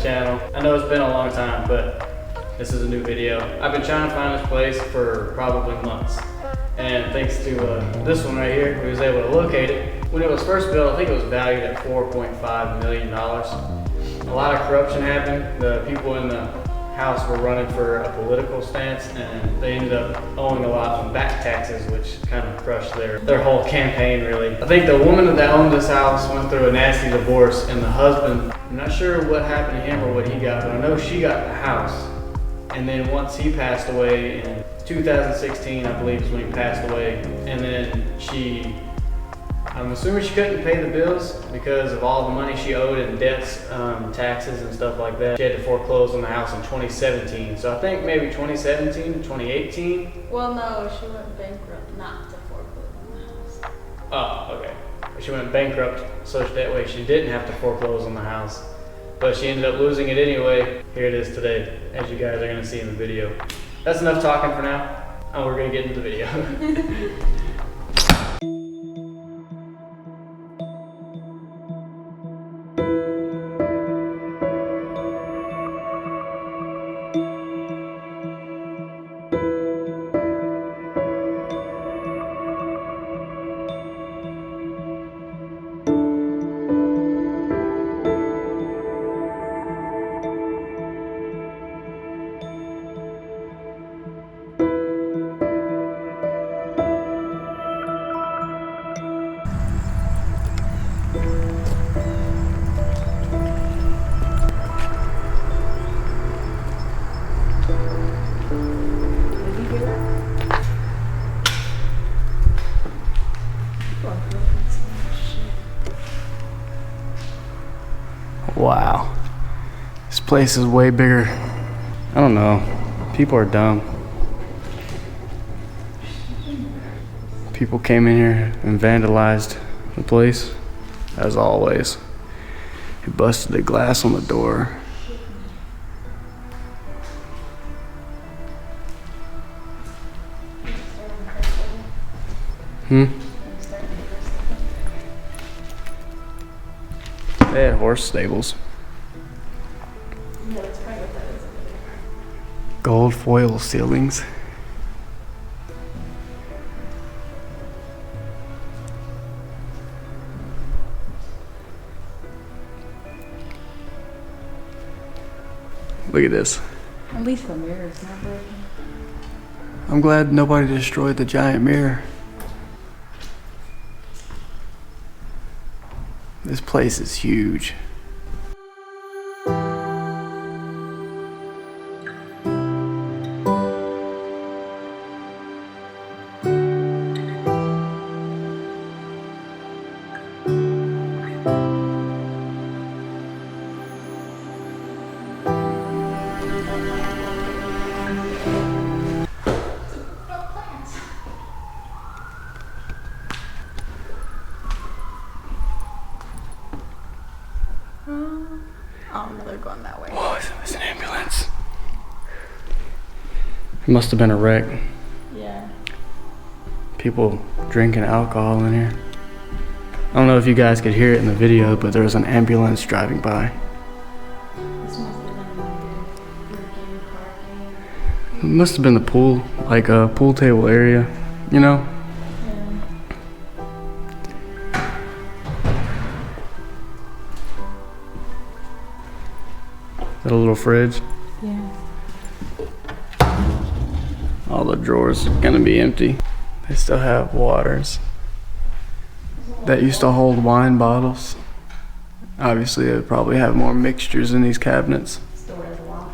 the channel. I know it's been a long time, but this is a new video. I've been trying to find this place for probably months. And thanks to this one right here, we was able to locate it. When it was first built, I think it was valued at $4.5 million. A lot of corruption happened. The people in the house were running for a political stance, and they ended up owing a lot on back taxes, which kind of crushed their whole campaign, really. I think the woman that owned this house went through a nasty divorce, and the husband, I'm not sure what happened to him or what he got, but I know she got the house. And then once he passed away in 2016, I believe is when he passed away, and then I'm assuming she couldn't pay the bills because of all the money she owed in debts, taxes and stuff like that. She had to foreclose on the house in 2017. So I think maybe 2017 to 2018. Well, no, she went bankrupt not to foreclose on the house. Oh, okay. She went bankrupt so that way she didn't have to foreclose on the house. But she ended up losing it anyway. Here it is today, as you guys are gonna see in the video. That's enough talking for now. And we're gonna get into the video. Wow, this place is way bigger. I don't know, people are dumb. People came in here and vandalized the place, as always. He busted the glass on the door. They had horse stables. Yeah, that's probably what that is. Gold foil ceilings. Look at this. At least the mirror is not broken. I'm glad nobody destroyed the giant mirror. This place is huge. Oh no, they're going that way. Whoa, there's an ambulance. It must have been a wreck. Yeah. People drinking alcohol in here. I don't know if you guys could hear it in the video, but there was an ambulance driving by. This must have been like a drinking parking. It must have been the pool, like a pool table area, you know? Got a little fridge. Yeah. All the drawers are gonna be empty. They still have waters that used to hold wine bottles. Obviously, they would probably have more mixtures in these cabinets. Stored as a lot.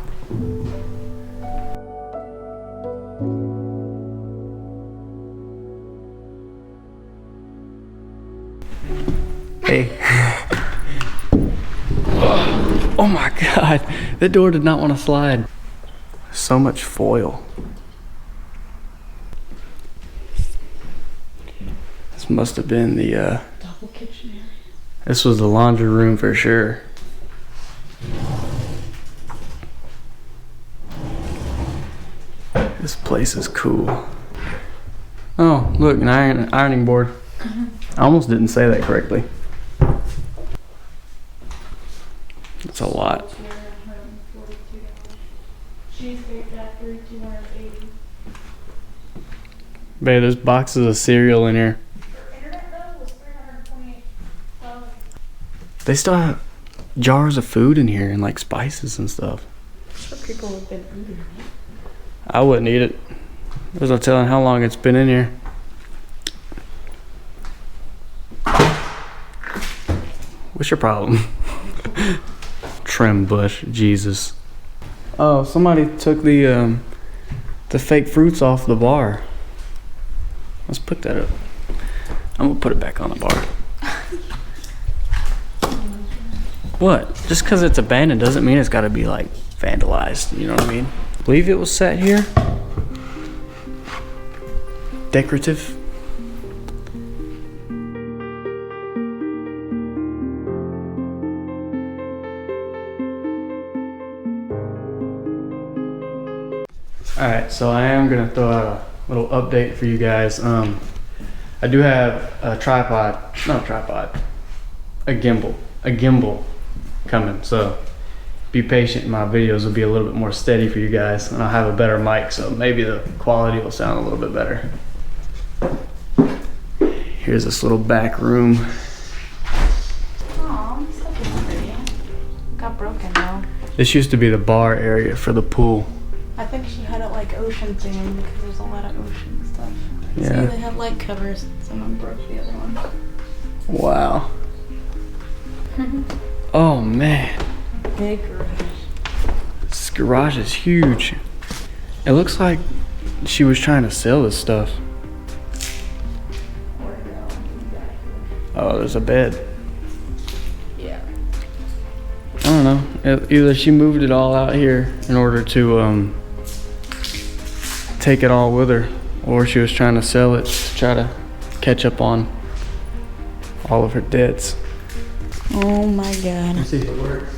Hey. Oh my God, that door did not want to slide. So much foil. This must have been the, Double kitchen area. this was the laundry room for sure. This place is cool. Oh, look, an ironing board. I almost didn't say that correctly. It's a lot. Babe, there's boxes of cereal in here. Internet bill was $328. They still have jars of food in here and like spices and stuff. Sure, people have been eating it. I wouldn't eat it. There's no telling how long it's been in here. What's your problem? Trim bush, Jesus. Oh, somebody took the fake fruits off the bar. Let's put that up. I'm gonna put it back on the bar. What? Just because it's abandoned doesn't mean it's gotta be like vandalized, you know what I mean? I believe it was set here. Decorative. Alright, so I am gonna throw out a little update for you guys. I do have a gimbal coming, so be patient. My videos will be a little bit more steady for you guys, and I'll have a better mic, so maybe the quality will sound a little bit better. Here's this little back room. Aw, this stuff is pretty. Got broken though. This used to be the bar area for the pool. I think she had it like ocean theme because there's a lot of ocean stuff. Yeah. See, they have light covers. Someone broke the other one. Wow. Oh man. Big garage. This garage is huge. It looks like she was trying to sell this stuff. Oh, there's a bed. Yeah. I don't know. Either she moved it all out here in order to take it all with her, or she was trying to sell it to try to catch up on all of her debts. Oh my god. Let's see if it works.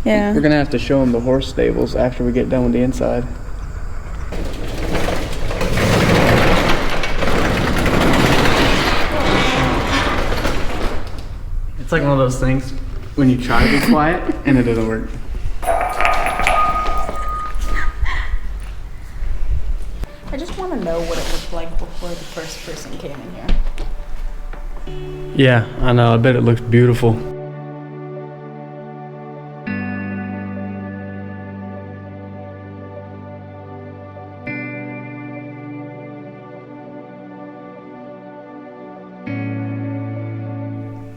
Yeah. We're gonna have to show them the horse stables after we get done with the inside. It's like one of those things when you try to be quiet and it doesn't work. I just want to know what it looked like before the first person came in here. Yeah, I know. I bet it looks beautiful.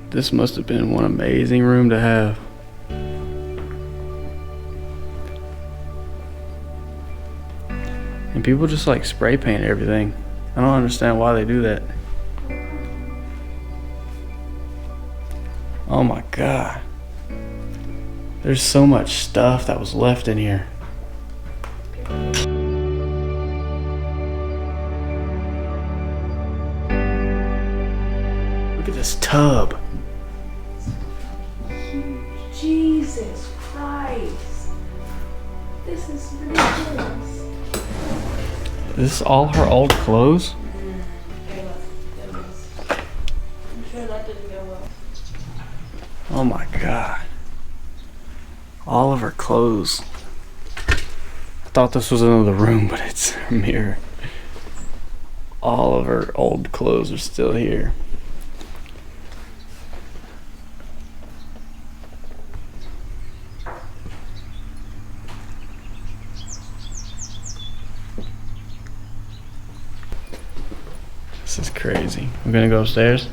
This must have been one amazing room to have. And people just like spray paint everything. I don't understand why they do that. Oh my God. There's so much stuff that was left in here. Look at this tub. Jesus Christ. This is ridiculous. Is this all her old clothes? I'm sure that didn't go well. Oh my God. All of her clothes. I thought this was another room, but it's her mirror. All of her old clothes are still here. This is crazy. We're gonna go upstairs.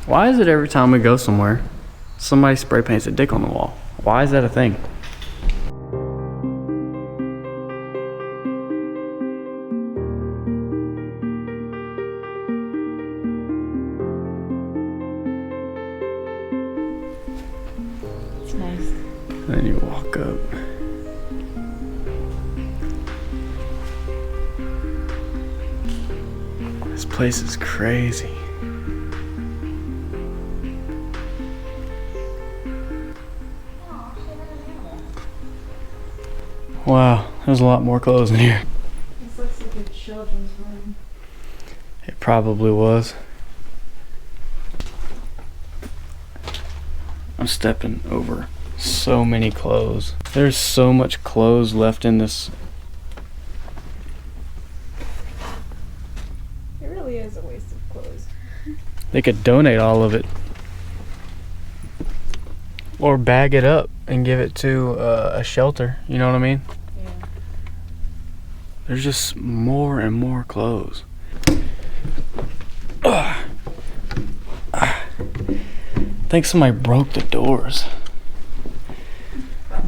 Why is it every time we go somewhere, somebody spray paints a dick on the wall? Why is that a thing? It's nice. And then you walk up. This place is crazy. Wow, there's a lot more clothes in here. This looks like a children's room. It probably was. I'm stepping over so many clothes. There's so much clothes left in this. It really is a waste of clothes. They could donate all of it. Or bag it up and give it to a shelter. You know what I mean? Yeah. There's just more and more clothes. Ugh. I think somebody broke the doors.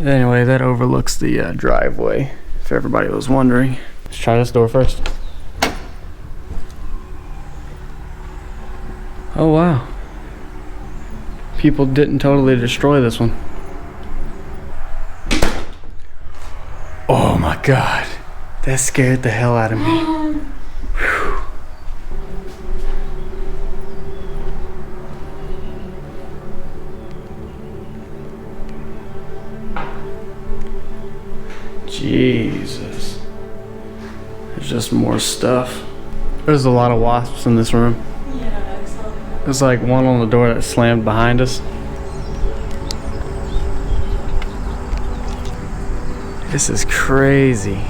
Anyway, that overlooks the driveway, if everybody was wondering. Let's try this door first. Oh wow. People didn't totally destroy this one. Oh my god. That scared the hell out of me. Whew. Jesus. There's just more stuff. There's a lot of wasps in this room. Yeah, I saw that. There's like one on the door that slammed behind us. This is crazy.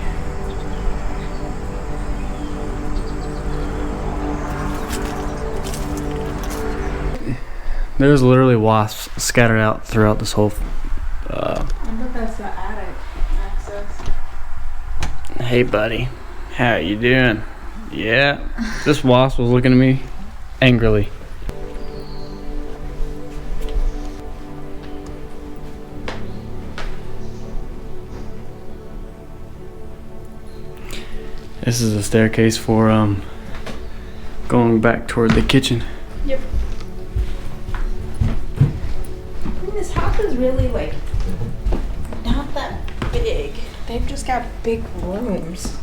There's literally wasps scattered out throughout this whole I bet that's the attic access. Hey buddy, how you doing? Yeah, this wasp was looking at me angrily. This is a staircase for going back toward the kitchen. Yep. I mean, this house is really like not that big. They've just got big rooms.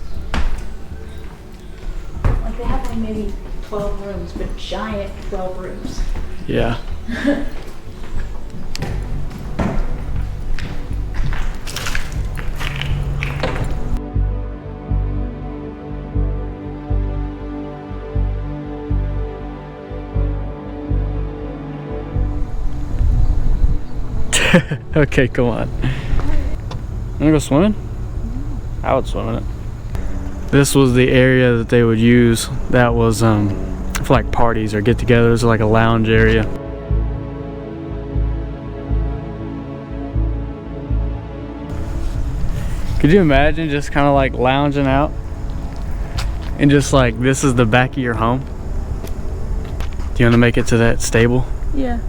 Like they have like maybe 12 rooms, but giant 12 rooms. Yeah. Okay, come on. You wanna go swimming? I would swim in it. This was the area that they would use that was for like parties or get-togethers, or like a lounge area. Could you imagine just kind of like lounging out and just like this is the back of your home? Do you want to make it to that stable? Yeah.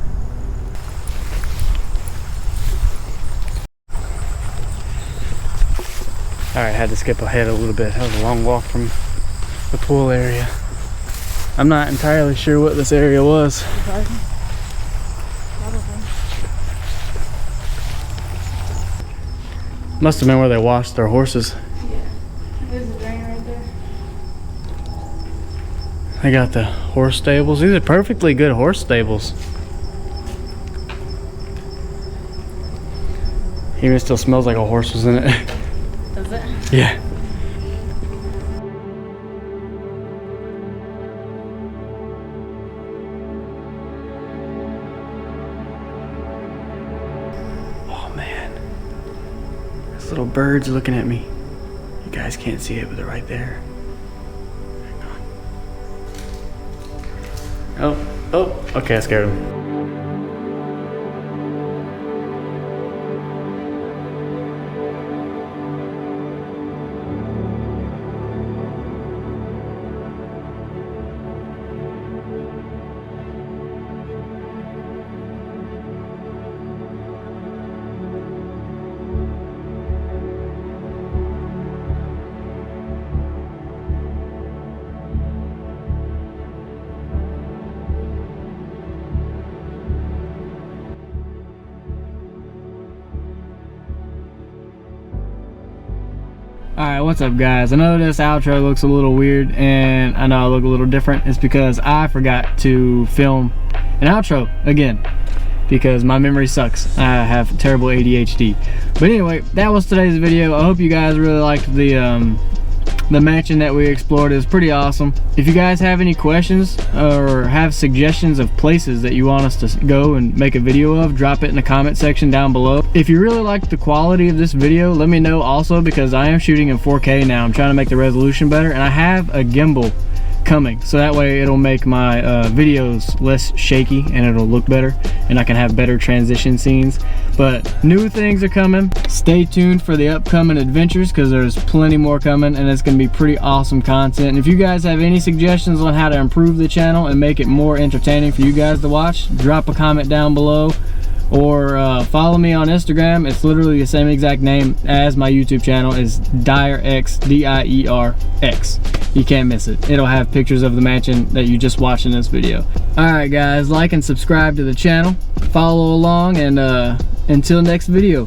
Alright, had to skip ahead a little bit. That was a long walk from the pool area. I'm not entirely sure what this area was. Probably. Must have been where they washed their horses. Yeah. There's a drain right there. They got the horse stables. These are perfectly good horse stables. Even still smells like a horse was in it. Does it? Yeah. Oh man. This little bird's looking at me. You guys can't see it, but they're right there. Hang on. Oh, okay, I scared him. Alright, what's up guys? I know this outro looks a little weird and I know I look a little different. It's because I forgot to film an outro again because my memory sucks. I have terrible ADHD. But anyway, that was today's video. I hope you guys really liked the the mansion that we explored. Is pretty awesome. If you guys have any questions or have suggestions of places that you want us to go and make a video of, drop it in the comment section down below. If you really like the quality of this video, let me know also, because I am shooting in 4K now. I'm trying to make the resolution better, and I have a gimbal coming, so that way it'll make my videos less shaky and it'll look better, and I can have better transition scenes. But new things are coming. Stay tuned for the upcoming adventures, because there's plenty more coming, and it's going to be pretty awesome content. And if you guys have any suggestions on how to improve the channel and make it more entertaining for you guys to watch, drop a comment down below, or follow me on Instagram. It's literally the same exact name as my YouTube channel. Is DierX, D-I-E-R-X. You can't miss it. It'll have pictures of the mansion that you just watched in this video. Alright guys, like and subscribe to the channel, follow along, and until next video.